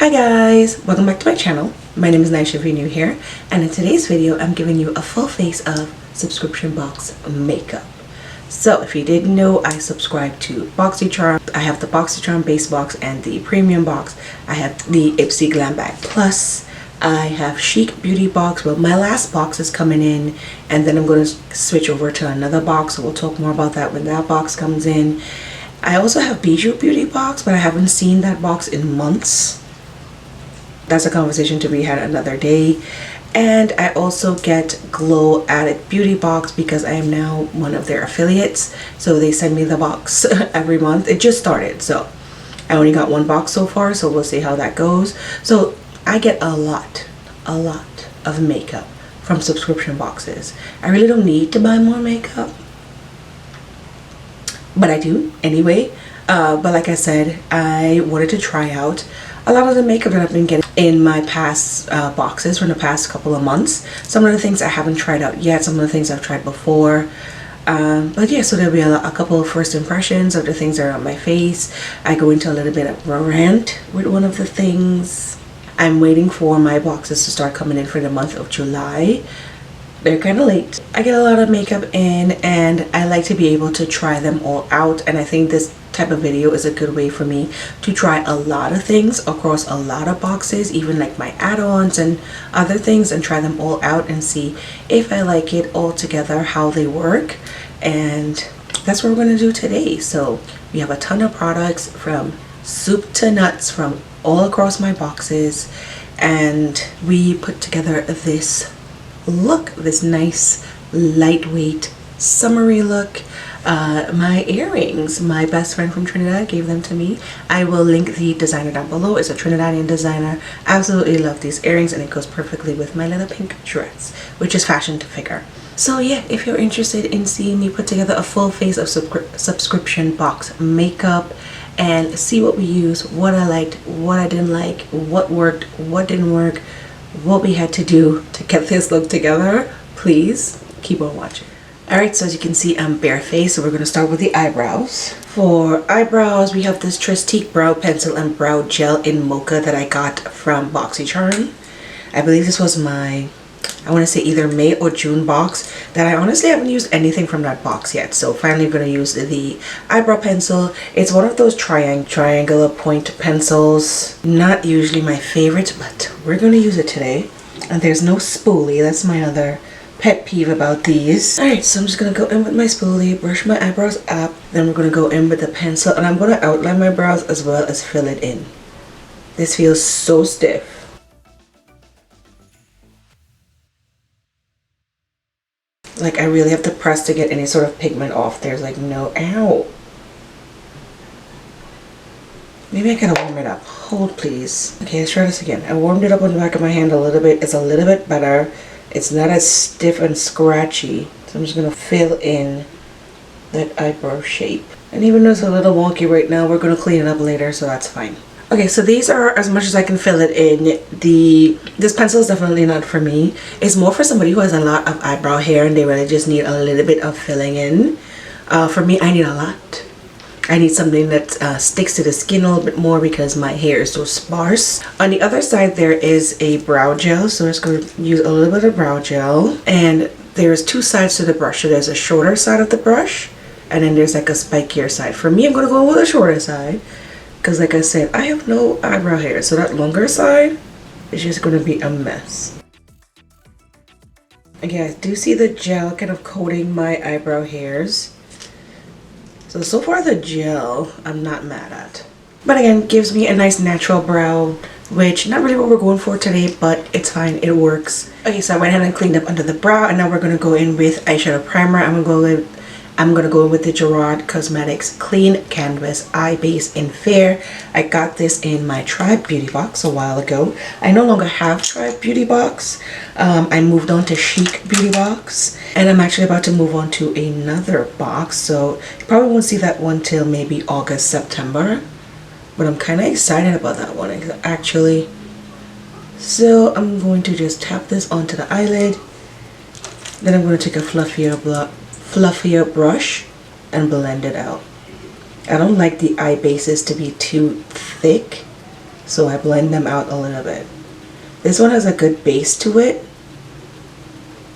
Hi guys, welcome back to my channel. My name is Naisha if you're new here, and in today's video I'm giving you a full face of subscription box makeup. So if you didn't know, I subscribe to Boxycharm. I have the Boxycharm base box and the premium box. I have the Ipsy Glam Bag Plus. I have Chic beauty box. Well, my last box is coming in, and then I'm going to switch over to another box, so we'll talk more about that when that box comes in. I also have Bijou beauty box, but I haven't seen that box in months. That's a conversation to be had another day. And I also get Glow Added beauty box because I am now one of their affiliates, so they send me the box every month. It just started, so I only got one box so far, so we'll see how that goes. So I get a lot of makeup from subscription boxes. I really don't need to buy more makeup, but I do anyway. But like I said, I wanted to try out a lot of the makeup that I've been getting in my past boxes from the past couple of months. Some of the things I haven't tried out yet, some of the things I've tried before. But yeah, so there'll be a couple of first impressions of the things that are on my face. I go into a little bit of a rant with one of the things. I'm waiting for my boxes to start coming in for the month of July. They're kind of late. I get a lot of makeup in, and I like to be able to try them all out, and I think this type of video is a good way for me to try a lot of things across a lot of boxes, even like my add-ons and other things, and try them all out and see if I like it all together, how they work. And that's what we're going to do today. So we have a ton of products from soup to nuts from all across my boxes, and we put together this look, this nice lightweight summery look. My earrings, my best friend from Trinidad gave them to me. I will link the designer down below. It's a Trinidadian designer. Absolutely love these earrings, and it goes perfectly with my little pink dress, which is fashion to figure. So yeah, if you're interested in seeing me put together a full face of subscription box makeup and see what we use, what I liked, what I didn't like, what worked, what didn't work, what we had to do to get this look together, please keep on watching. Alright, so as you can see, I'm barefaced, so we're going to start with the eyebrows. For eyebrows, we have this Chic brow pencil and brow gel in mocha that I got from Boxycharm. I believe this was my, I want to say either May or June box, that I honestly haven't used anything from that box yet. So finally I'm going to use the eyebrow pencil. It's one of those triangular point pencils. Not usually my favorite, but we're going to use it today. And there's no spoolie. That's my other pet peeve about these. Alright, so I'm just going to go in with my spoolie, brush my eyebrows up, then we're going to go in with the pencil, and I'm going to outline my brows as well as fill it in. This feels so stiff. Like, I really have to press to get any sort of pigment off. There's like no, ow. Maybe I gotta warm it up. Hold please. Okay, let's try this again. I warmed it up on the back of my hand a little bit. It's a little bit better. It's not as stiff and scratchy. So I'm just gonna fill in that eyebrow shape. And even though it's a little wonky right now, we're gonna clean it up later, so that's fine. Okay, so these are as much as I can fill it in. This pencil is definitely not for me. It's more for somebody who has a lot of eyebrow hair and they really just need a little bit of filling in. For me, I need a lot. I need something that sticks to the skin a little bit more because my hair is so sparse. On the other side, there is a brow gel, so I'm just going to use a little bit of brow gel. And there's two sides to the brush. So there's a shorter side of the brush, and then there's like a spikier side. For me, I'm going to go with the shorter side, because like I said, I have no eyebrow hair, so that longer side is just going to be a mess. Again, I do see the gel kind of coating my eyebrow hairs. So far the gel, I'm not mad at. But again, gives me a nice natural brow, which not really what we're going for today, but it's fine, it works. Okay, so I went ahead and cleaned up under the brow, and now we're going to go in with eyeshadow primer. I'm going to go in with the Gerard Cosmetics Clean Canvas Eye Base in Fair. I got this in my Tribe Beauty Box a while ago. I no longer have Tribe Beauty Box. I moved on to Chic Beauty Box, and I'm actually about to move on to another box, so you probably won't see that one till maybe August, September. But I'm kind of excited about that one, actually. So I'm going to just tap this onto the eyelid. Then I'm going to take a fluffier brush and blend it out. I don't like the eye bases to be too thick, So I blend them out a little bit. This one has a good base to it,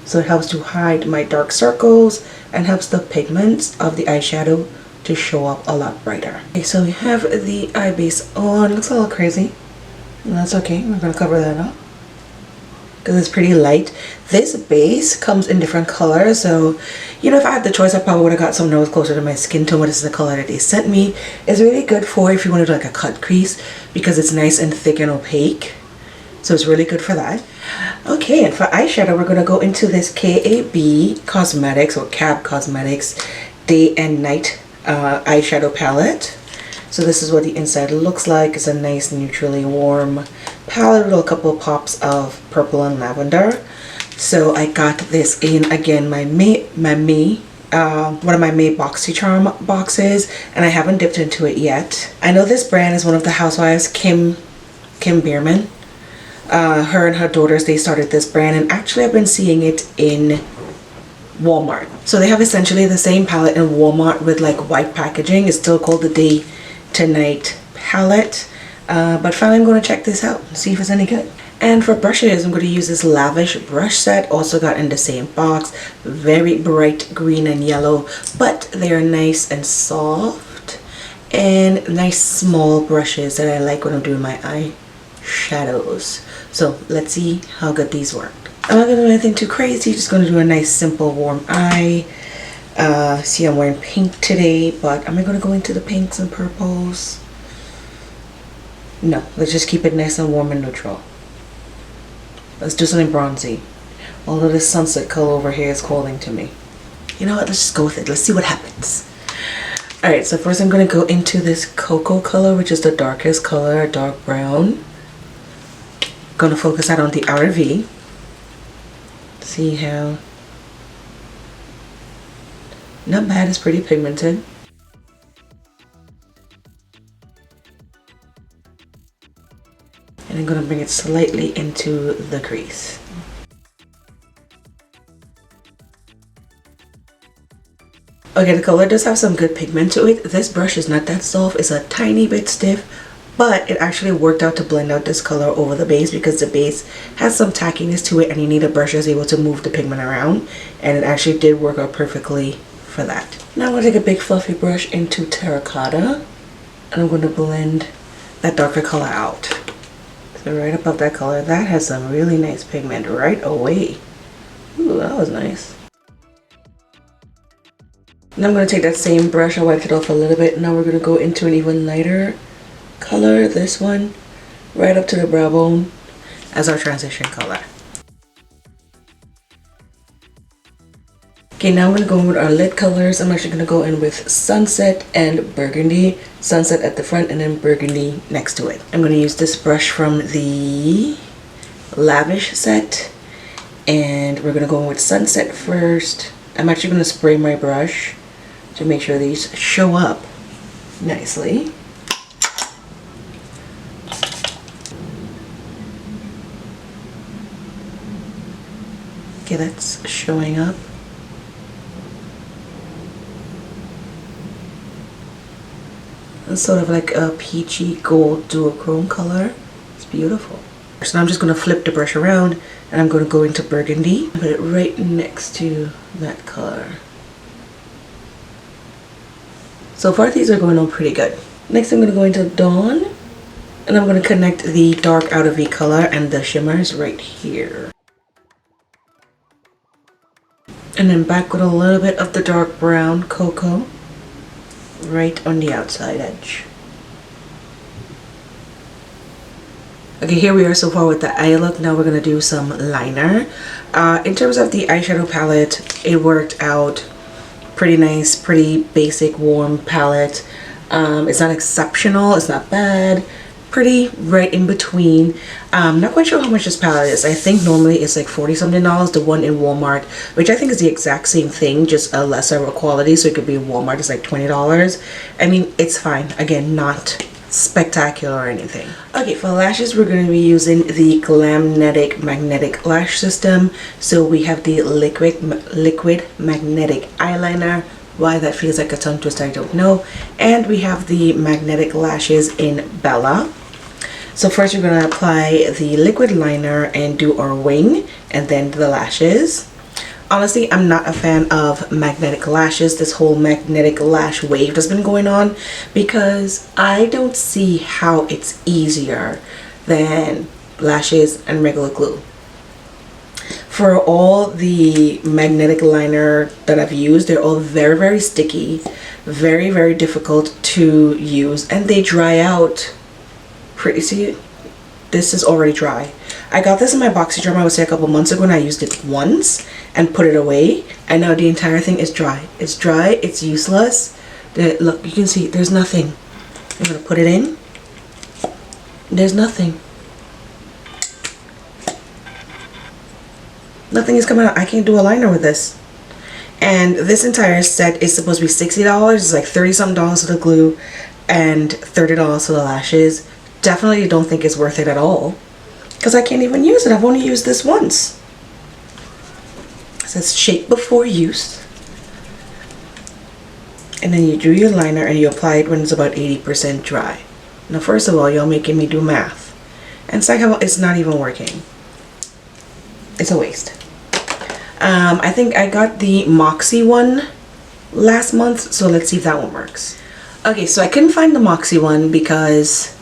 so it helps to hide my dark circles and helps the pigments of the eyeshadow to show up a lot brighter. Okay, so we have the eye base on. It looks a little crazy. That's okay. We're going to cover that up because it's pretty light. This base comes in different colors, so you know, if I had the choice, I probably would have got something that was closer to my skin tone. But this is the color that they sent me. It's really good for if you want to do like a cut crease because it's nice and thick and opaque. So it's really good for that. Okay, and for eyeshadow, we're going to go into this KAB Cosmetics or CAB Cosmetics Day and Night eyeshadow palette. So this is what the inside looks like. It's a nice neutrally warm palette with a couple of pops of purple and lavender. So I got this in, again, one of my May Boxycharm boxes, and I haven't dipped into it yet. I know this brand is one of the housewives, Kim Bierman. Her and her daughters, they started this brand, and actually I've been seeing it in Walmart. So they have essentially the same palette in Walmart with like white packaging. It's still called the Day to Night palette, but finally I'm going to check this out and see if it's any good. And for brushes, I'm going to use this Lavish brush set, also got in the same box. Very bright green and yellow, but they are nice and soft and nice small brushes that I like when I'm doing my eye shadows. So let's see how good these work. I'm not going to do anything too crazy, just going to do a nice simple warm eye. See, I'm wearing pink today, but am I going to go into the pinks and purples? No, let's just keep it nice and warm and neutral. Let's do something bronzy. Although this sunset color over here is calling to me. You know what, let's just go with it. Let's see what happens. Alright, so first I'm going to go into this cocoa color, which is the darkest color, dark brown. Going to focus that on the outer V. See how, not bad, it's pretty pigmented. And I'm going to bring it slightly into the crease. Okay, the color does have some good pigment to it. This brush is not that soft, it's a tiny bit stiff, but it actually worked out to blend out this color over the base because the base has some tackiness to it and you need a brush that's able to move the pigment around, and it actually did work out perfectly for that. Now I'm going to take a big fluffy brush into terracotta and I'm going to blend that darker color out. So right above that color, that has some really nice pigment right away. Ooh, that was nice. Now I'm going to take that same brush, I wiped it off a little bit. Now we're going to go into an even lighter color, this one, right up to the brow bone as our transition color. Okay, now I'm going to go in with our lid colors. I'm actually going to go in with Sunset and Burgundy. Sunset at the front and then Burgundy next to it. I'm going to use this brush from the Lavish set. And we're going to go in with Sunset first. I'm actually going to spray my brush to make sure these show up nicely. Okay, that's showing up. It's sort of like a peachy gold duochrome color. It's beautiful. So now I'm just going to flip the brush around and I'm going to go into Burgundy. Put it right next to that color. So far these are going on pretty good. Next I'm going to go into Dawn and I'm going to connect the dark outer V color and the shimmers right here. And then back with a little bit of the dark brown cocoa right on the outside edge. Okay, here we are so far with the eye look. Now we're going to do some liner. In terms of the eyeshadow palette, it worked out pretty nice, pretty basic, warm palette. It's not exceptional, it's not bad, pretty right in between. Not quite sure how much this palette is. I think normally it's like $40 something. The one in Walmart, which I think is the exact same thing, just a lesser quality, so it could be in Walmart, it's like $20. I mean, it's fine. Again, not spectacular or anything. Okay, for lashes we're going to be using the Glamnetic Magnetic Lash System. So we have the liquid magnetic eyeliner. Why that feels like a tongue twister, I don't know. And we have the magnetic lashes in Bella. So first we're going to apply the liquid liner and do our wing and then the lashes. Honestly, I'm not a fan of magnetic lashes, this whole magnetic lash wave that's been going on, because I don't see how it's easier than lashes and regular glue. For all the magnetic liner that I've used, they're all very sticky, very difficult to use, and they dry out pretty. See, this is already dry. I got this in my Boxycharm, I would say a couple months ago, and I used it once and put it away, and now the entire thing is dry. It's dry, it's useless. Look, you can see there's nothing. I'm gonna put it in. There's nothing. Nothing is coming out. I can't do a liner with this. And this entire set is supposed to be $60. It's like $30-something for the glue and $30 for the lashes. Definitely don't think it's worth it at all, because I can't even use it. I've only used this once. It says shake before use. And then you do your liner and you apply it when it's about 80% dry. Now first of all, y'all making me do math. And second of all, it's not even working. It's a waste. I think I got the Moxie one last month, so let's see if that one works. Okay, so I couldn't find the Moxie one because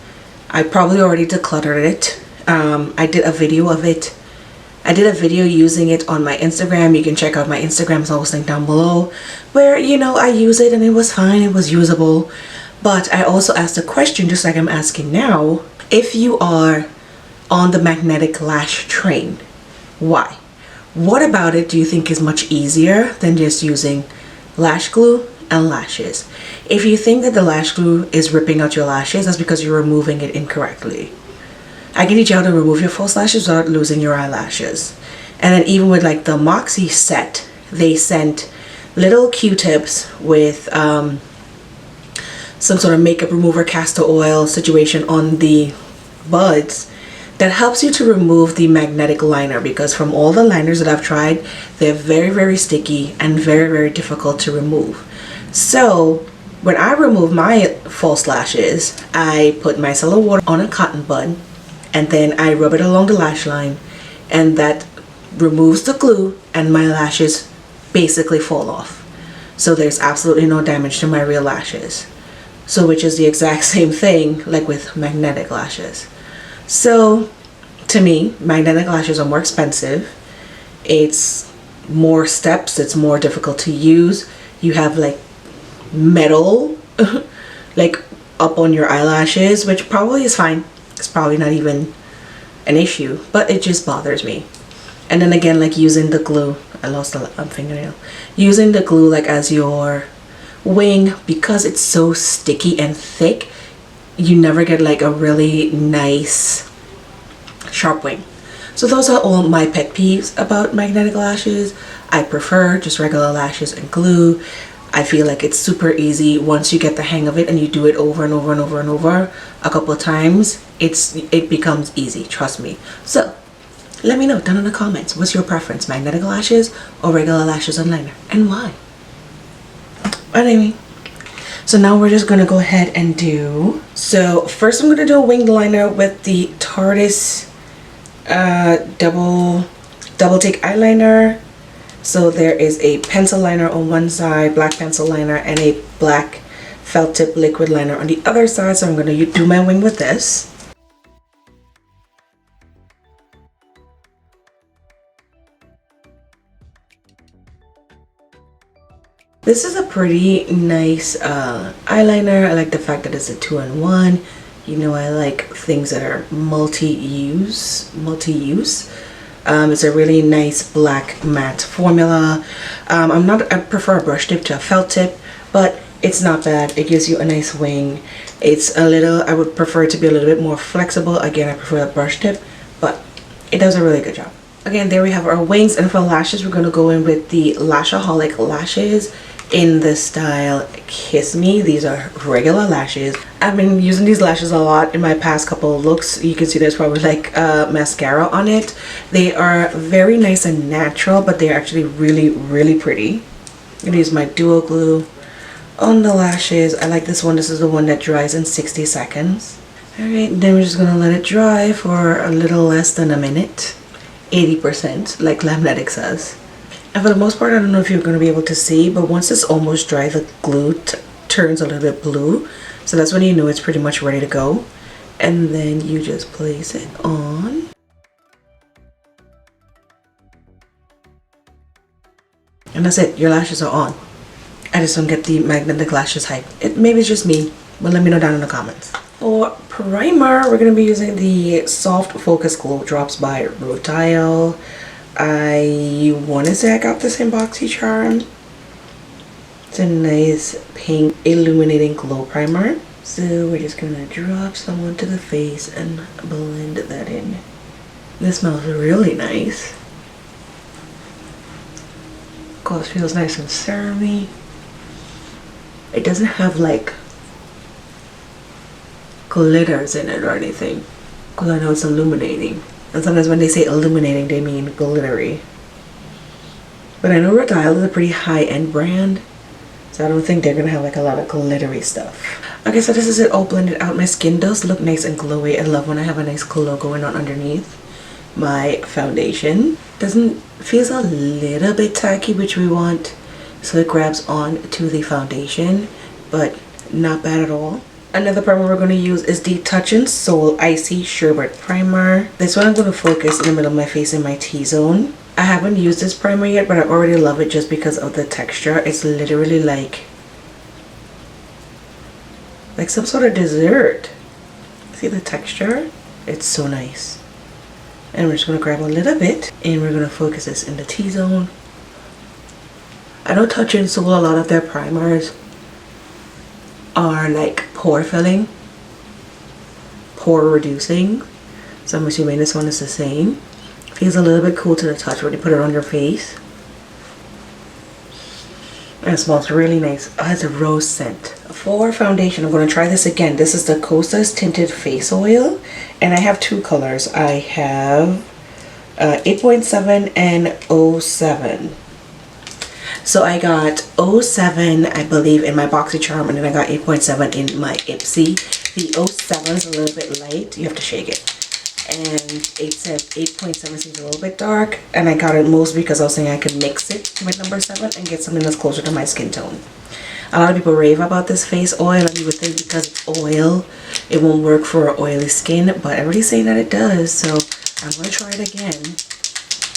I probably already decluttered it. I did a video of it. I did a video using it on my Instagram. You can check out my Instagram, it's always linked down below, where, you know, I use it and it was fine, it was usable. But I also asked a question, just like I'm asking now. If you are on the magnetic lash train, why? What about it do you think is much easier than just using lash glue and lashes? If you think that the lash glue is ripping out your lashes, that's because you're removing it incorrectly. I can teach you how to remove your false lashes without losing your eyelashes. And then even with like the Moxie set, they sent little Q-tips with some sort of makeup remover castor oil situation on the buds that helps you to remove the magnetic liner, because from all the liners that I've tried, they're very sticky and very difficult to remove. So when I remove my false lashes, I put micellar water on a cotton bud and then I rub it along the lash line, and that removes the glue and my lashes basically fall off. So there's absolutely no damage to my real lashes. So which is the exact same thing like with magnetic lashes. So to me, magnetic lashes are more expensive. It's more steps, it's more difficult to use. You have like metal like up on your eyelashes, which probably is fine. It's probably not even an issue, but it just bothers me. And then again, like using the glue, I lost a fingernail. Using the glue like as your wing, because it's so sticky and thick, you never get like a really nice sharp wing. So those are all my pet peeves about magnetic lashes. I prefer just regular lashes and glue. I feel like it's super easy once you get the hang of it and you do it over and over a couple of times. It becomes easy, trust me. So let me know down in the comments, what's your preference, magnetic lashes or regular lashes and liner, and why? But anyway, so now we're just gonna go ahead and do, so first I'm gonna do a winged liner with the Tarte's double take eyeliner. So there is a pencil liner on one side, black pencil liner, and a black felt tip liquid liner on the other side. So I'm going to do my wing with this. This is a pretty nice eyeliner. I like the fact that it's a 2-in-1. You know, I like things that are multi-use. It's a really nice black matte formula. I prefer a brush tip to a felt tip, but it's not bad. It gives you a nice wing. It's a little, I would prefer it to be a little bit more flexible. Again, I prefer a brush tip, but it does a really good job. Again, there we have our wings, and for lashes, we're gonna go in with the Lashaholic lashes in the style Kiss Me. These are regular lashes. I've been using these lashes a lot in my past couple of looks. You can see there's probably like mascara on it. They are very nice and natural, but they're actually really pretty. I'm gonna use my duo glue on the lashes. I like this one. This is the one that dries in 60 seconds. Alright, then we're just gonna let it dry for a little less than a minute. 80%, like Lamnetic says. And for the most part, I don't know if you're going to be able to see, but once it's almost dry, the glue turns a little bit blue. So that's when you know it's pretty much ready to go. And then you just place it on. And that's it, your lashes are on. I just don't get the magnetic lashes hype. Maybe it's just me, but let me know down in the comments. For primer, we're going to be using the Soft Focus Glow Drops by Rotile. I want to say I got this in Boxycharm. It's a nice pink illuminating glow primer. So we're just going to drop some onto the face and blend that in. This smells really nice. Of course, feels nice and serumy. It doesn't have like glitters in it or anything, because I know it's illuminating, and sometimes when they say illuminating they mean glittery. But I know Rotile is a pretty high-end brand, so I don't think they're gonna have like a lot of glittery stuff. Okay, so this is it all blended out. My skin does look nice and glowy. I love when I have a nice glow going on underneath my foundation. Feels a little bit tacky, which we want, so it grabs on to the foundation, but not bad at all. Another primer we're going to use is the Touch and Soul Icy Sherbet Primer. This one I'm going to focus in the middle of my face in my T-zone. I haven't used this primer yet, but I already love it just because of the texture. It's literally like some sort of dessert. See the texture? It's so nice. And we're just going to grab a little bit and we're going to focus this in the T-zone. I know Touch and Soul, a lot of their primers are like pore filling, pore reducing, so I'm assuming this one is the same. Feels a little bit cool to the touch when you put it on your face, and it smells really nice. Oh, it has a rose scent. For foundation, I'm going to try this again. This is the Kosas Tinted Face Oil, and I have two colors. I have 8.7 and 07. So I got 07, I believe, in my Boxycharm, and then I got 8.7 in my Ipsy. The 07 is a little bit light. You have to shake it. And 8.7 seems a little bit dark. And I got it mostly because I was saying I could mix it with number 7 and get something that's closer to my skin tone. A lot of people rave about this face oil, and you would think because it's oil, it won't work for oily skin. But everybody's saying that it does. So I'm going to try it again.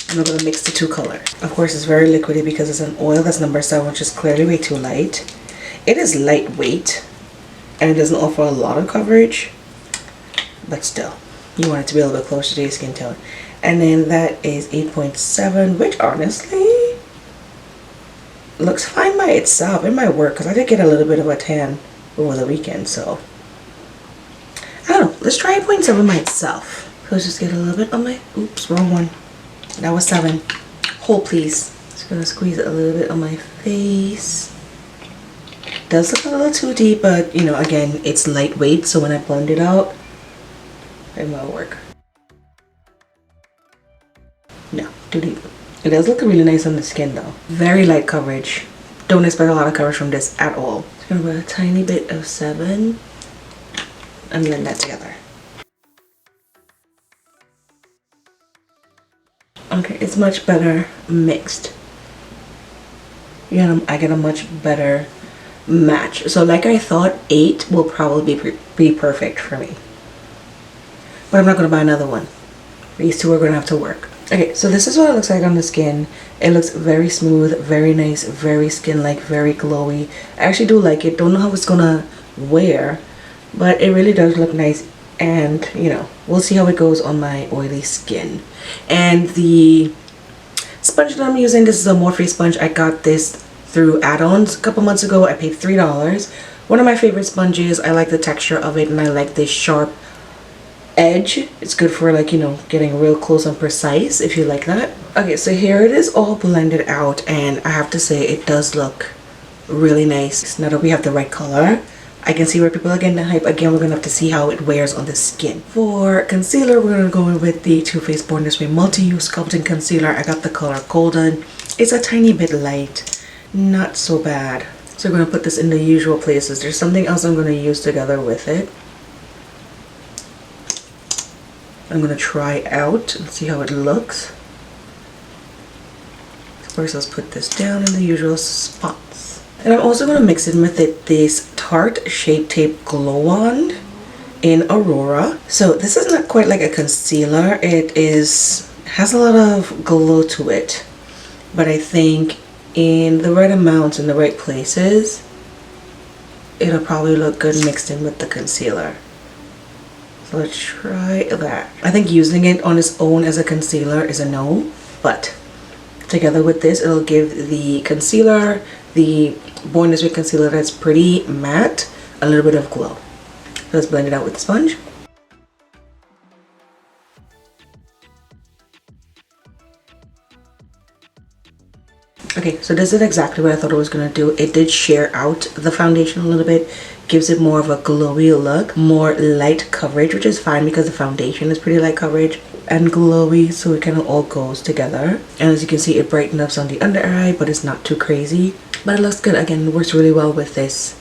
And I'm going to mix the two colors. Of course, it's very liquidy because it's an oil that's number 7, which is clearly way too light. It is lightweight and it doesn't offer a lot of coverage, but still, you want it to be a little bit closer to your skin tone. And then that is 8.7, which honestly looks fine by itself. It might work because I did get a little bit of a tan over the weekend, so I don't know. Let's try 8.7 by itself. So let's just get a little bit on my, oops, wrong one. That was 7. Hold please. Just gonna squeeze it a little bit on my face. Does look a little too deep, but you know, again, it's lightweight, so when I blend it out, it might work. No, too deep. It does look really nice on the skin though. Very light coverage. Don't expect a lot of coverage from this at all. Just gonna put a tiny bit of 7 and blend that together. Okay, it's much better mixed. I get a much better match. So like I thought, 8 will probably be perfect for me. But I'm not going to buy another one. These two are going to have to work. Okay, so this is what it looks like on the skin. It looks very smooth, very nice, very skin-like, very glowy. I actually do like it. Don't know how it's going to wear, but it really does look nice. And you know, we'll see how it goes on my oily skin. And the sponge that I'm using, this is a Morphe sponge. I got this through add-ons a couple months ago. I paid $3. One of my favorite sponges. I like the texture of it, and I like this sharp edge. It's good for like, you know, getting real close and precise if you like that. Okay, so here it is all blended out, and I have to say it does look really nice. Now that we have the right color, I can see where people are getting the hype. Again, we're going to have to see how it wears on the skin. For concealer, we're going to go in with the Too Faced Born This Way Multi-Use Sculpting Concealer. I got the color Golden. It's a tiny bit light. Not so bad. So we're going to put this in the usual places. There's something else I'm going to use together with it. I'm gonna try out and see how it looks. First, let's put this down in the usual spots. And I'm also gonna mix in with it this Tarte Shape Tape Glow Wand in Aurora. So this is not quite like a concealer. It has a lot of glow to it, but I think in the right amounts, in the right places, it'll probably look good mixed in with the concealer. So let's try that. I think using it on its own as a concealer is a no, but together with this, it'll give the concealer, the Born This Way concealer that's pretty matte, a little bit of glow. Let's blend it out with the sponge. Okay, so this is exactly what I thought it was going to do. It did sheer out the foundation a little bit, gives it more of a glowy look, more light coverage, which is fine because the foundation is pretty light coverage and glowy, so it kind of all goes together. And as you can see, it brightens up on the under eye, but it's not too crazy. But it looks good. Again, it works really well with this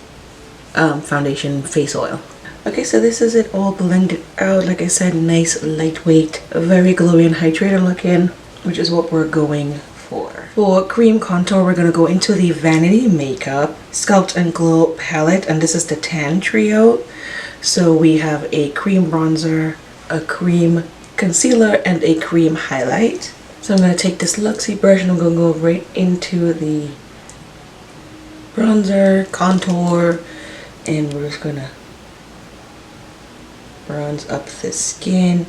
foundation face oil. Okay, so this is it all blended out. Like I said, nice, lightweight, very glowy and hydrated looking, which is what we're going for. For cream contour, we're going to go into the Vanity Makeup Sculpt and Glow palette, and this is the Tan Trio. So we have a cream bronzer, a cream concealer, and a cream highlight. So I'm going to take this Luxie brush and I'm going to go right into the bronzer, contour, and we're just going to bronze up the skin.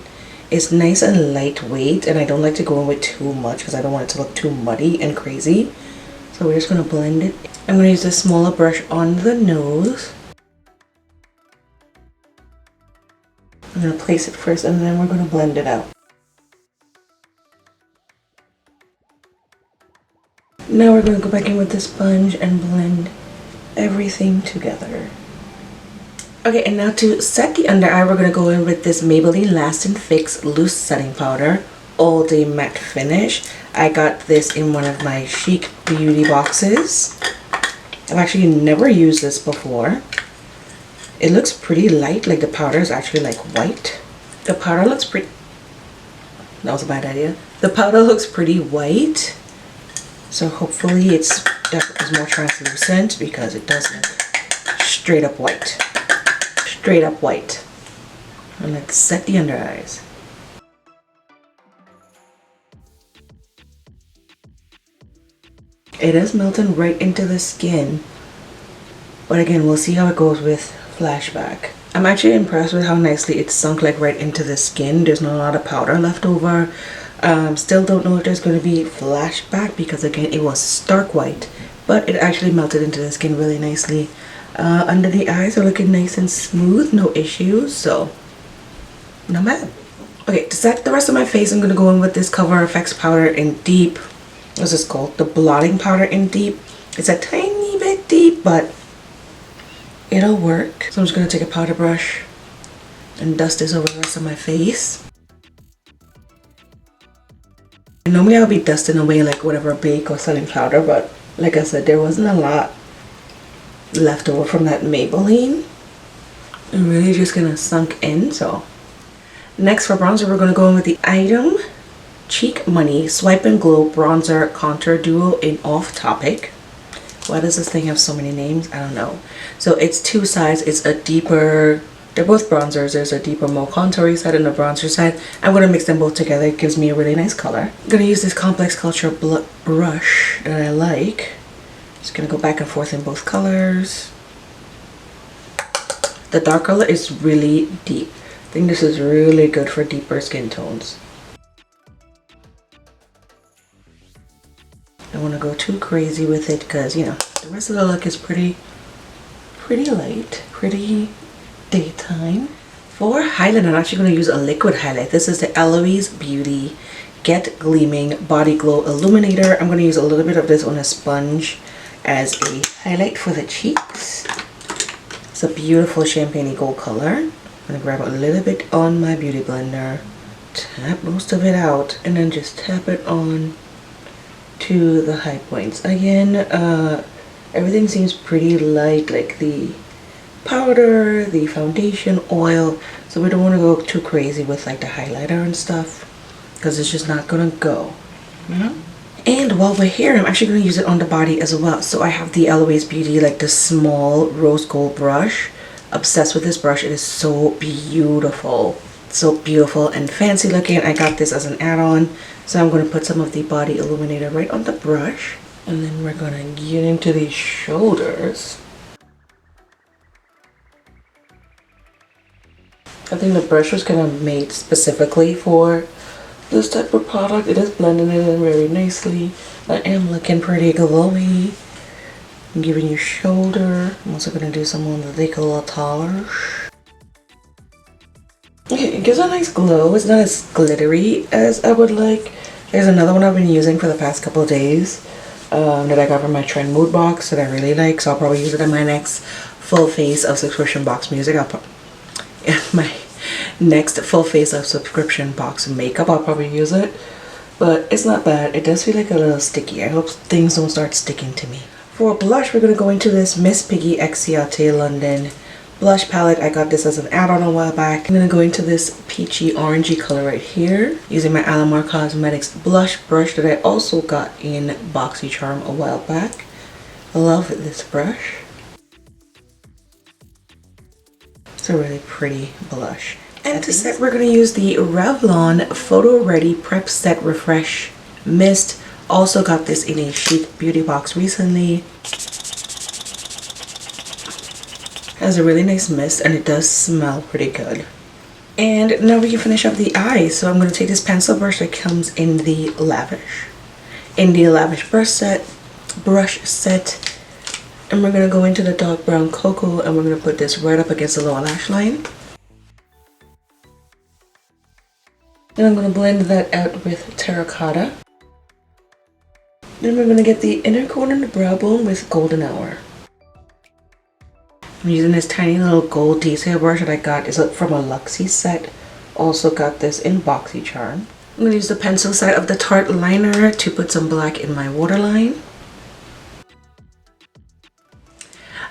It's nice and lightweight, and I don't like to go in with too much because I don't want it to look too muddy and crazy. So we're just going to blend it. I'm going to use a smaller brush on the nose. I'm going to place it first and then we're going to blend it out. Now we're going to go back in with the sponge and blend everything together. Okay, and now to set the under eye, we're going to go in with this Maybelline Last and Fix Loose Setting Powder All Day Matte Finish. I got this in one of my Chic beauty boxes. I've actually never used this before. It looks pretty light, like the powder is actually like white. The powder looks pretty... That was a bad idea. The powder looks pretty white. So hopefully it's more translucent because it does look straight up white. Straight up white. And let's set the under eyes. It is melting right into the skin, but again, we'll see how it goes with flashback. I'm actually impressed with how nicely it's sunk like right into the skin. There's not a lot of powder left over. Still don't know if there's going to be flashback because again, it was stark white, but it actually melted into the skin really nicely. Under the eyes are looking nice and smooth, no issues, so not bad. Okay, to set the rest of my face, I'm going to go in with this Cover FX powder in Deep. What's this called? The blotting powder in Deep. It's a tiny bit deep, but it'll work. So I'm just going to take a powder brush and dust this over the rest of my face. And normally I'll be dusting away like whatever bake or setting powder, but like I said, there wasn't a lot left over from that Maybelline. I'm really just gonna sunk in. So next for bronzer, we're gonna go in with the Item Cheek Money Swipe and Glow Bronzer Contour Duo in Off Topic. Why does this thing have so many names? I don't know. So it's two sides. It's a deeper, they're both bronzers. There's a deeper, more contoury side and a bronzer side. I'm gonna mix them both together. It gives me a really nice color. I'm gonna use this Complex Culture brush that I like. Just gonna go back and forth in both colors. The dark color is really deep. I think this is really good for deeper skin tones. Don't want to go too crazy with it because, you know, the rest of the look is pretty light, pretty daytime. For highlight, I'm actually going to use a liquid highlight. This is the Eloise Beauty Get Gleaming Body Glow Illuminator. I'm going to use a little bit of this on a sponge as a highlight for the cheeks. It's a beautiful champagne gold color. I'm going to grab a little bit on my beauty blender, tap most of it out, and then just tap it on to the high points. Again, everything seems pretty light, like the powder, the foundation oil. So we don't want to go too crazy with like the highlighter and stuff, because it's just not gonna go, you know? And while we're here, I'm actually going to use it on the body as well. So I have the Eloise Beauty, like the small rose gold brush. Obsessed with this brush. It is so beautiful. So beautiful and fancy looking. I got this as an add-on. So I'm going to put some of the body illuminator right on the brush. And then we're going to get into the shoulders. I think the brush was kind of made specifically for this type of product. It is blending it in very nicely. I am looking pretty glowy. I'm giving you shoulder. I'm also going to do some on the décolletage. Okay, it gives a nice glow. It's not as glittery as I would like. There's another one I've been using for the past couple of days that I got from my Trend Mood box that I really like. So I'll probably use it in my next full face of subscription box music. My next full face of subscription box makeup, I'll probably use it, but it's not bad. It does feel like a little sticky. I hope things don't start sticking to me. For blush, we're going to go into this Miss Piggy X Ciate London blush palette. I got this as an add-on a while back. I'm going to go into this peachy orangey color right here using my Alamar Cosmetics blush brush that I also got in Boxycharm a while back. I love this brush. It's a really pretty blush. And to set, we're going to use the Revlon Photo Ready Prep Set Refresh Mist. Also got this in a Chic beauty box recently. Has a really nice mist and it does smell pretty good. And now we can finish up the eyes. So I'm going to take this pencil brush that comes in the Lavish brush set. And we're going to go into the dark brown cocoa and we're going to put this right up against the lower lash line. And I'm going to blend that out with terracotta. Then we're going to get the inner corner of the brow bone with golden hour. I'm using this tiny little gold detail brush that I got. It's from a Luxie set. Also got this in Boxycharm. I'm going to use the pencil side of the Tarte liner to put some black in my waterline.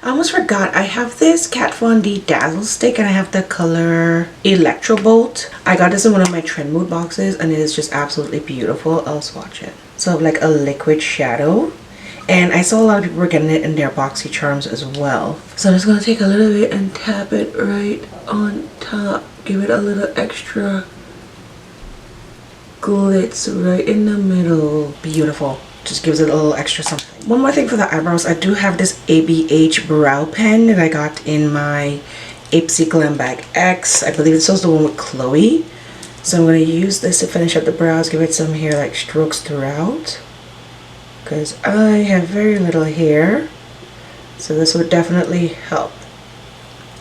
I almost forgot, I have this Kat Von D Dazzle stick and I have the color Electro Bolt. I got this in one of my Trend Mood boxes and it is just absolutely beautiful. I'll swatch it. So like a liquid shadow. And I saw a lot of people were getting it in their Boxycharms as well. So I'm just going to take a little bit and tap it right on top. Give it a little extra glitz right in the middle. Beautiful. Just gives it a little extra something. One more thing for the eyebrows. I do have this ABH brow pen that I got in my Ipsy Glam Bag X. I believe this was the one with Chloe. So I'm going to use this to finish up the brows. Give it some hair like strokes throughout. Because I have very little hair. So this would definitely help.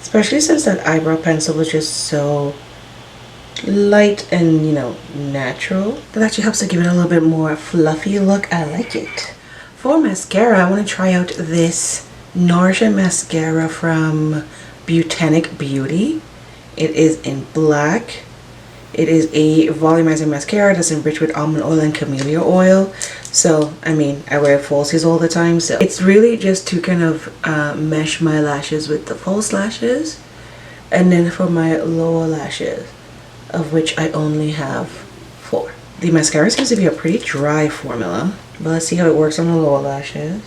Especially since that eyebrow pencil was just so light and, you know, natural. That actually helps to give it a little bit more fluffy look. I like it. For mascara, I want to try out this Nourishing mascara from Botanic Beauty. It is in black. It is a volumizing mascara that's enriched with almond oil and camellia oil. So, I mean, I wear falsies all the time. So it's really just to kind of mesh my lashes with the false lashes. And then for my lower lashes, of which I only have 4. The mascara seems to be a pretty dry formula, but let's see how it works on the lower lashes,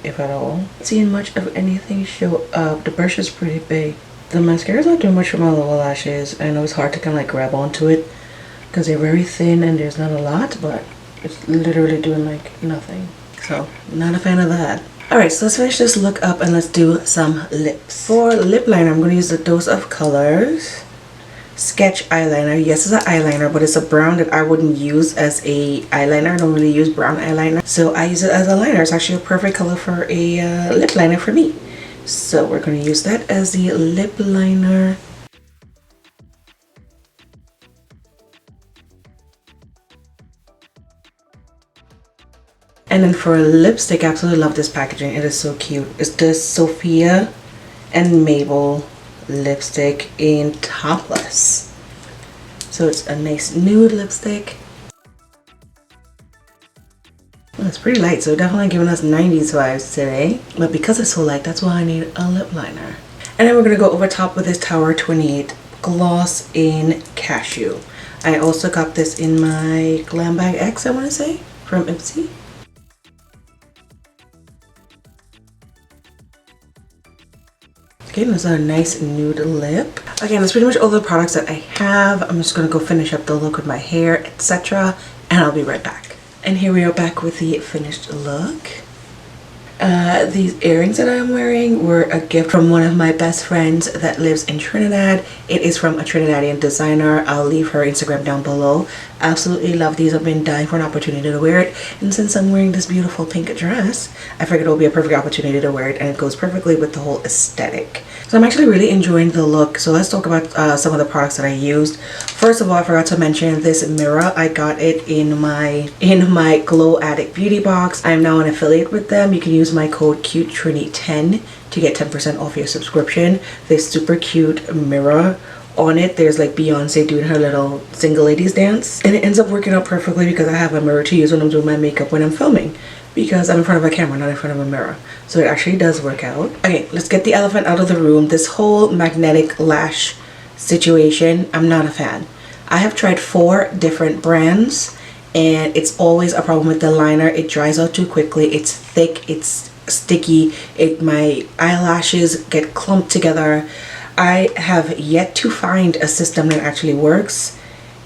if at all. Not seeing much of anything show up. The brush is pretty big. The mascara is not doing much for my lower lashes. I know it's hard to kind of like grab onto it because they're very thin and there's not a lot, but it's literally doing like nothing. So, not a fan of that. Alright, so let's finish this look up and let's do some lips. For lip liner, I'm going to use the Dose of Colors Sketch eyeliner. Yes, it's an eyeliner, but it's a brown that I wouldn't use as a eyeliner. I don't really use brown eyeliner, so I use it as a liner. It's actually a perfect color for a lip liner for me. So we're going to use that as the lip liner. And then for lipstick, I absolutely love this packaging. It is so cute. It's the Sophia and Mabel lipstick in Topless. So it's a nice nude lipstick. Oh, it's pretty light, so definitely giving us 90s vibes today. But because it's so light, that's why I need a lip liner. And then we're going to go over top with this Tower 28 gloss in Cashew. I also got this in my Glam Bag X, I want to say, from Ipsy. Okay, this is a nice nude lip. Again, that's pretty much all the products that I have. I'm just going to go finish up the look with my hair, etc. And I'll be right back. And here we are back with the finished look. These earrings that I'm wearing were a gift from one of my best friends that lives in Trinidad. It is from a Trinidadian designer. I'll leave her Instagram down below. Absolutely love these. I've been dying for an opportunity to wear it, and since I'm wearing this beautiful pink dress, I figured it would be a perfect opportunity to wear it, and it goes perfectly with the whole aesthetic. So I'm actually really enjoying the look. So let's talk about some of the products that I used. First of all, I forgot to mention this mirror. I got it in my Glow Addict beauty box. I'm now an affiliate with them. You can use my code Cutetrini23TV to get 10% off your subscription. This super cute mirror. On it, there's like Beyonce doing her little single ladies dance, and it ends up working out perfectly because I have a mirror to use when I'm doing my makeup when I'm filming, because I'm in front of a camera, not in front of a mirror. So it actually does work out. Okay, let's get the elephant out of the room. This whole magnetic lash situation, I'm not a fan. I have tried 4 different brands, and it's always a problem with the liner. It dries out too quickly. It's thick, it's sticky, my eyelashes get clumped together. I have yet to find a system that actually works,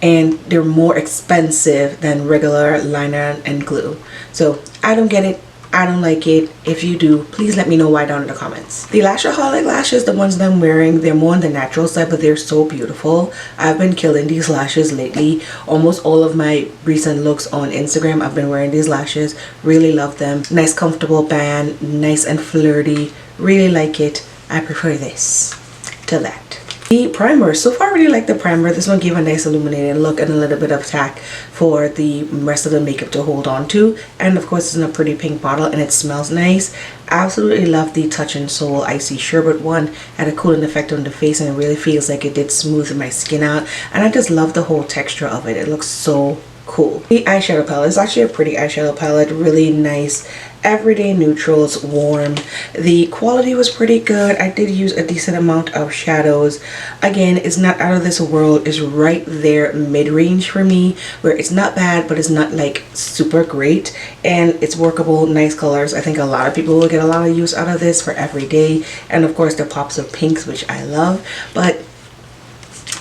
and they're more expensive than regular liner and glue. So I don't get it. I don't like it. If you do, please let me know why down in the comments. The Lashaholic lashes, the ones that I'm wearing, they're more on the natural side, but they're so beautiful. I've been killing these lashes lately. Almost all of my recent looks on Instagram, I've been wearing these lashes. Really love them. Nice comfortable band, nice and flirty. Really like it. I prefer this to that. The primer, so far I really like the primer. This one gave a nice illuminated look and a little bit of tack for the rest of the makeup to hold on to, and of course it's in a pretty pink bottle and it smells nice. Absolutely love the Touch and Soul Icy Sherbet one. Had a cooling effect on the face, and it really feels like it did smooth my skin out, and I just love the whole texture of it. It looks so cool. The eyeshadow palette is actually a pretty eyeshadow palette, really nice, everyday neutrals, warm. The quality was pretty good. I did use a decent amount of shadows. Again, it's not out of this world. It's right there mid-range for me, where it's not bad but it's not like super great, and it's workable, nice colors. I think a lot of people will get a lot of use out of this for every day, and of course the pops of pinks, which I love. But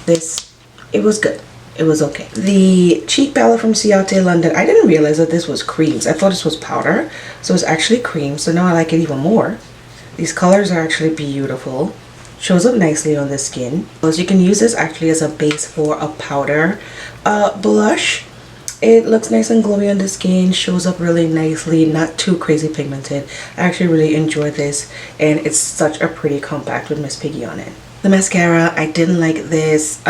this, it was good. It was okay. The Chic palette from Ciate London, I didn't realize that this was creams. I thought this was powder, so it's actually cream, so now I like it even more. These colors are actually beautiful. Shows up nicely on the skin. So you can use this actually as a base for a powder blush. It looks nice and glowy on the skin, shows up really nicely, not too crazy pigmented. I actually really enjoy this, and it's such a pretty compact with Miss Piggy on it. The mascara, I didn't like this.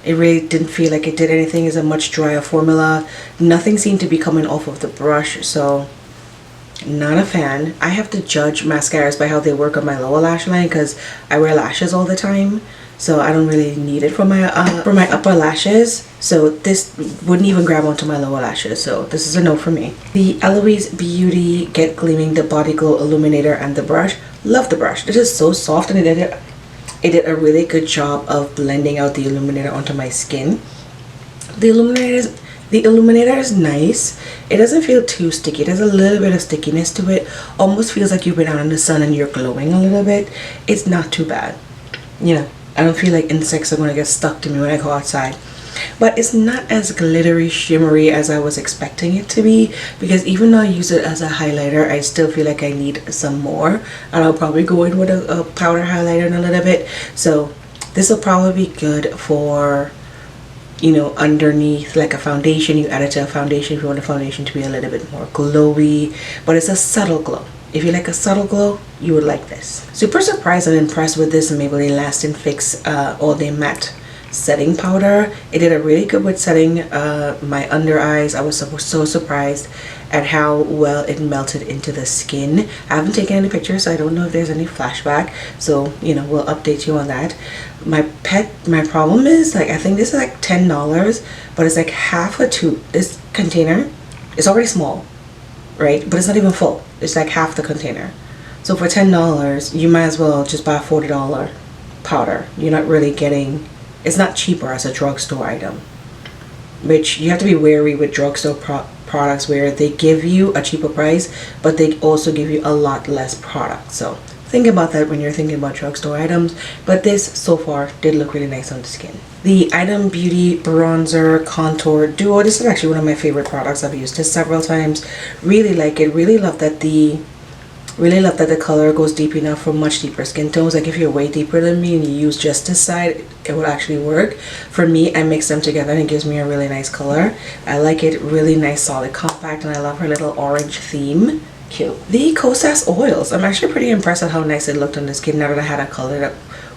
It really didn't feel like it did anything. It's a much drier formula. Nothing seemed to be coming off of the brush, so not a fan. I have to judge mascaras by how they work on my lower lash line because I wear lashes all the time, so I don't really need it for my upper lashes. So this wouldn't even grab onto my lower lashes, so this is a no for me. The Eloise Beauty Get Gleaming The Body Glow Illuminator and the brush. Love the brush. It is so soft, and it did a really good job of blending out the illuminator onto my skin. The illuminator is nice. It doesn't feel too sticky. There's a little bit of stickiness to it. Almost feels like you've been out in the sun and you're glowing a little bit. It's not too bad. You know, I don't feel like insects are going to get stuck to me when I go outside. But it's not as glittery, shimmery as I was expecting it to be, because even though I use it as a highlighter, I still feel like I need some more, and I'll probably go in with a powder highlighter in a little bit. So this will probably be good for, you know, underneath like a foundation. You add it to a foundation if you want the foundation to be a little bit more glowy, but it's a subtle glow. If you like a subtle glow, you would like this. Super surprised and impressed with this Maybelline Lasting Fix All Day Matte setting powder. It did a really good with setting my under eyes. I was so surprised at how well it melted into the skin. I haven't taken any pictures, so I don't know if there's any flashback, so you know, we'll update you on that. My problem is, like, I think this is like $10, but it's like half a tube. This container is already small. right? But it's not even full. It's like half the container. So for $10, you might as well just buy a $40 powder. You're not really getting, it's not cheaper as a drugstore item, which you have to be wary with drugstore products where they give you a cheaper price, but they also give you a lot less product. So think about that when you're thinking about drugstore items. But this so far did look really nice on the skin. The Item Beauty Bronzer Contour Duo. This is actually one of my favorite products. I've used this several times. Really like it. Really love that the color goes deep enough for much deeper skin tones. Like if you're way deeper than me and you use just this side, it would actually work. For me, I mix them together and it gives me a really nice color. I like it. Really nice, solid, compact, and I love her little orange theme. Cute. The Kosas oils. I'm actually pretty impressed at how nice it looked on the skin now that I had a color that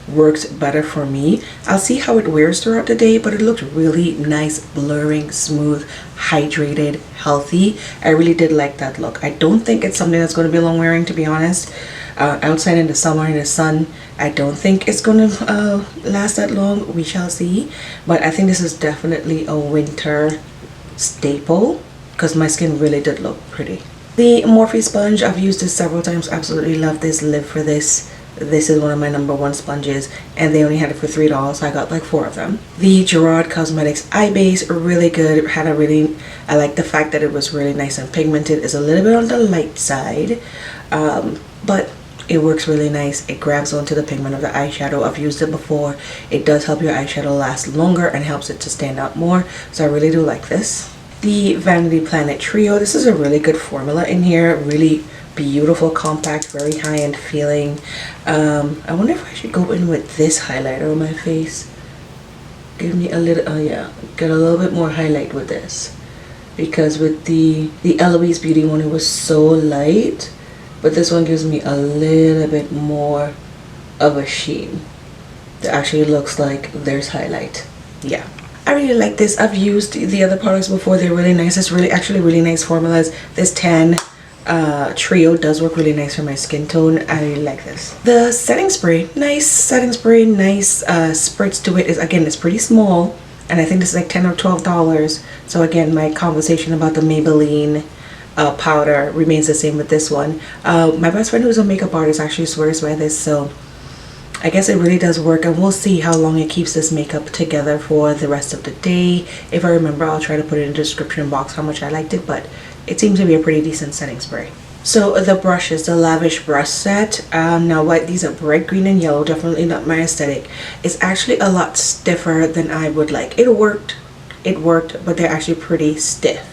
worked better for me. I'll see how it wears throughout the day, but it looked really nice, blurring, smooth, hydrated, healthy. I really did like that look. I don't think it's something that's going to be long wearing, to be honest. Outside in the summer in the sun, I don't think it's going to last that long. We shall see. But I think this is definitely a winter staple because my skin really did look pretty. The Morphe sponge, I've used this several times. Absolutely love this. Live for this. This is one of my #1 sponges, and they only had it for $3, so I got like 4 of them. The Gerard Cosmetics Eye Base, really good. I like the fact that it was really nice and pigmented. It's a little bit on the light side, but it works really nice. It grabs onto the pigment of the eyeshadow. I've used it before. It does help your eyeshadow last longer and helps it to stand out more, so I really do like this. The Vanity Planet Trio, this is a really good formula in here. Really beautiful, compact, very high-end feeling. I wonder if I should go in with this highlighter on my face. Give me a little, oh yeah, get a little bit more highlight with this, because with the Eloise Beauty one, it was so light, but this one gives me a little bit more of a sheen. It actually looks like there's highlight. Yeah, I really like this. I've used the other products before. They're really nice. It's actually really nice formulas. This tan trio does work really nice for my skin tone. I really like this. The setting spray, nice setting spray, nice spritz to it. It's pretty small, and I think this is like $10 or $12. So again, my conversation about the Maybelline powder remains the same with this one. My best friend who's a makeup artist actually swears by this, so I guess it really does work, and we'll see how long it keeps this makeup together for the rest of the day. If I remember, I'll try to put it in the description box how much I liked it, but it seems to be a pretty decent setting spray. So the brushes, the Lavish brush set. Now these are bright green and yellow, definitely not my aesthetic. It's actually a lot stiffer than I would like. It worked, but they're actually pretty stiff.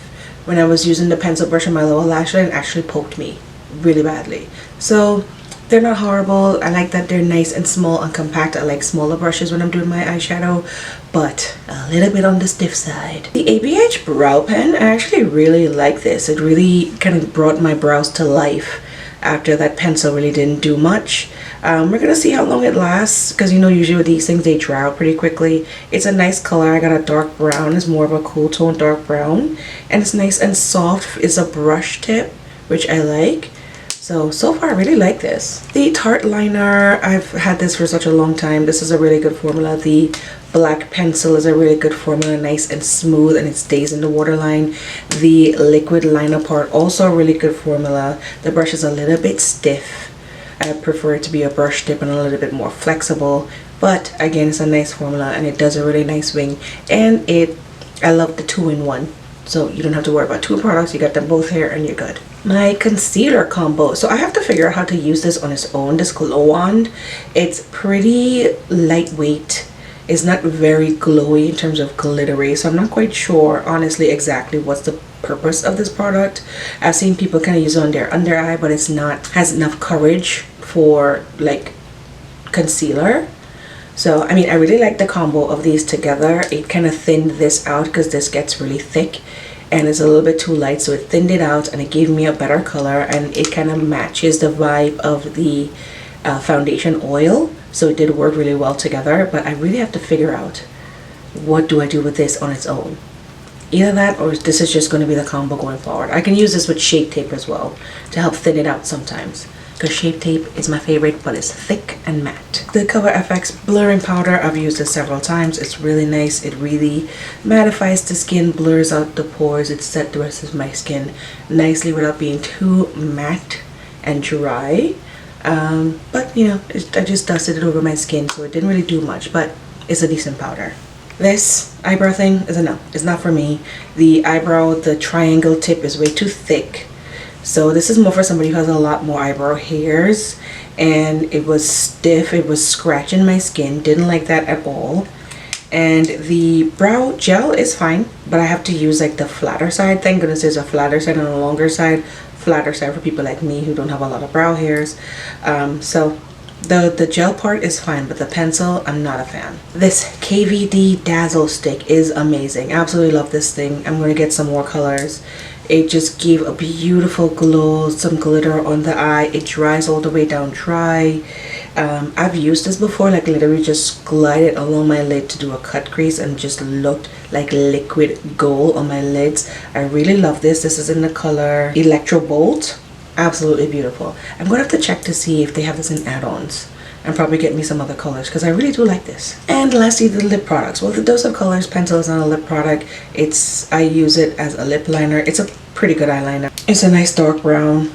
When I was using the pencil brush on my lower lash line, it actually poked me really badly. So they're not horrible. I like that they're nice and small and compact. I like smaller brushes when I'm doing my eyeshadow, but a little bit on the stiff side. The ABH brow pen, I actually really like this. It really kind of brought my brows to life after that pencil really didn't do much. We're gonna see how long it lasts, because you know usually with these things they dry out pretty quickly. It's a nice color. I got a dark brown. It's more of a cool tone dark brown, and it's nice and soft. It's a brush tip, which I like. So far I really like this. The Tarte liner, I've had this for such a long time. This is a really good formula. The black pencil is a really good formula, nice and smooth, and it stays in the waterline. The liquid liner part, also a really good formula. The brush is a little bit stiff. I prefer it to be a brush tip and a little bit more flexible, but again, it's a nice formula and it does a really nice wing. And I love the 2-in-1. So you don't have to worry about 2 products. You got them both here and you're good. My concealer combo. So I have to figure out how to use this on its own. This glow wand. It's pretty lightweight. It's not very glowy in terms of glittery. So I'm not quite sure, honestly, exactly what's the purpose of this product. I've seen people kind of use it on their under eye, but it's not has enough coverage for like concealer. So I mean, I really like the combo of these together. It kind of thinned this out because this gets really thick and it's a little bit too light, so it thinned it out and it gave me a better color, and it kind of matches the vibe of the foundation oil. So it did work really well together, but I really have to figure out what do I do with this on its own. Either that or this is just going to be the combo going forward. I can use this with Shape Tape as well to help thin it out sometimes. because Shape Tape is my favorite, but it's thick and matte. The Cover FX blurring powder, I've used this several times. It's really nice. It really mattifies the skin, blurs out the pores. It set the rest of my skin nicely without being too matte and dry. But you know, I just dusted it over my skin, so it didn't really do much, but it's a decent powder. This eyebrow thing is a no. It's not for me. The eyebrow, the triangle tip is way too thick. So this is more for somebody who has a lot more eyebrow hairs, and it was stiff. It was scratching my skin. Didn't like that at all. And the brow gel is fine, but I have to use like the flatter side. Thank goodness there's a flatter side and a longer side. Flatter side for people like me who don't have a lot of brow hairs. So the gel part is fine, but the pencil, I'm not a fan. This KVD Dazzle Stick is amazing. Absolutely love this thing. I'm going to get some more colors. It just gave a beautiful glow, some glitter on the eye. It dries all the way down dry. I've used this before, like literally just glided along my lid to do a cut crease and just looked like liquid gold on my lids. I really love this. This is in the color Electro Bolt. Absolutely beautiful. I'm going to have to check to see if they have this in add-ons and probably get me some other colors because I really do like this. And lastly, the lip products. Well, the Dose of Colors pencil is not a lip product. I use it as a lip liner. It's a pretty good eyeliner. It's a nice dark brown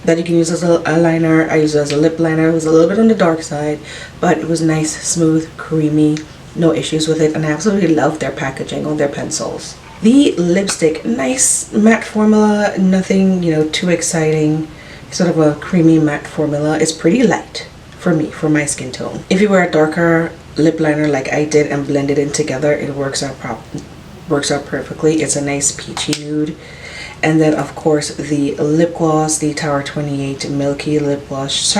that you can use as an eyeliner. I use it as a lip liner. It was a little bit on the dark side, but it was nice, smooth, creamy, no issues with it, and I absolutely love their packaging on their pencils. The lipstick, nice matte formula, nothing, you know, too exciting, sort of a creamy matte formula. It's pretty light for me, for my skin tone. If you wear a darker lip liner like I did and blend it in together, it works out perfectly. It's a nice peachy nude. And then of course the lip gloss, the Tower 28 Milky Lip Gloss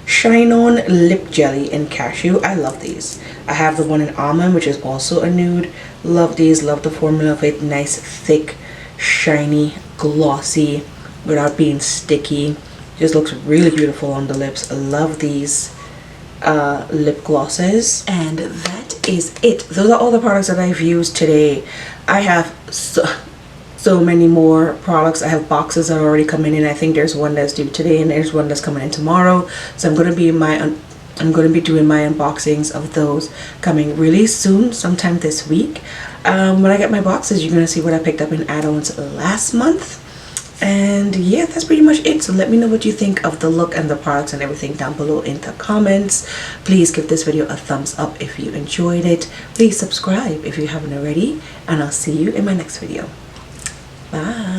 Shine On Lip Jelly in Cashew. I love these. I have the one in Almond, which is also a nude. Love these. Love the formula of it. Nice, thick, shiny, glossy without being sticky. Just looks really beautiful on the lips. I love these lip glosses. And that is it. Those are all the products that I've used today. I have so many more products. I have boxes that are already coming in. I think there's one that's due today and there's one that's coming in tomorrow. So I'm going to be doing my unboxings of those coming really soon, sometime this week. When I get my boxes, you're going to see what I picked up in add-ons last month. And yeah, that's pretty much it. So let me know what you think of the look and the products and everything down below in the comments. Please give this video a thumbs up if you enjoyed it. Please subscribe if you haven't already, and I'll see you in my next video. Bye.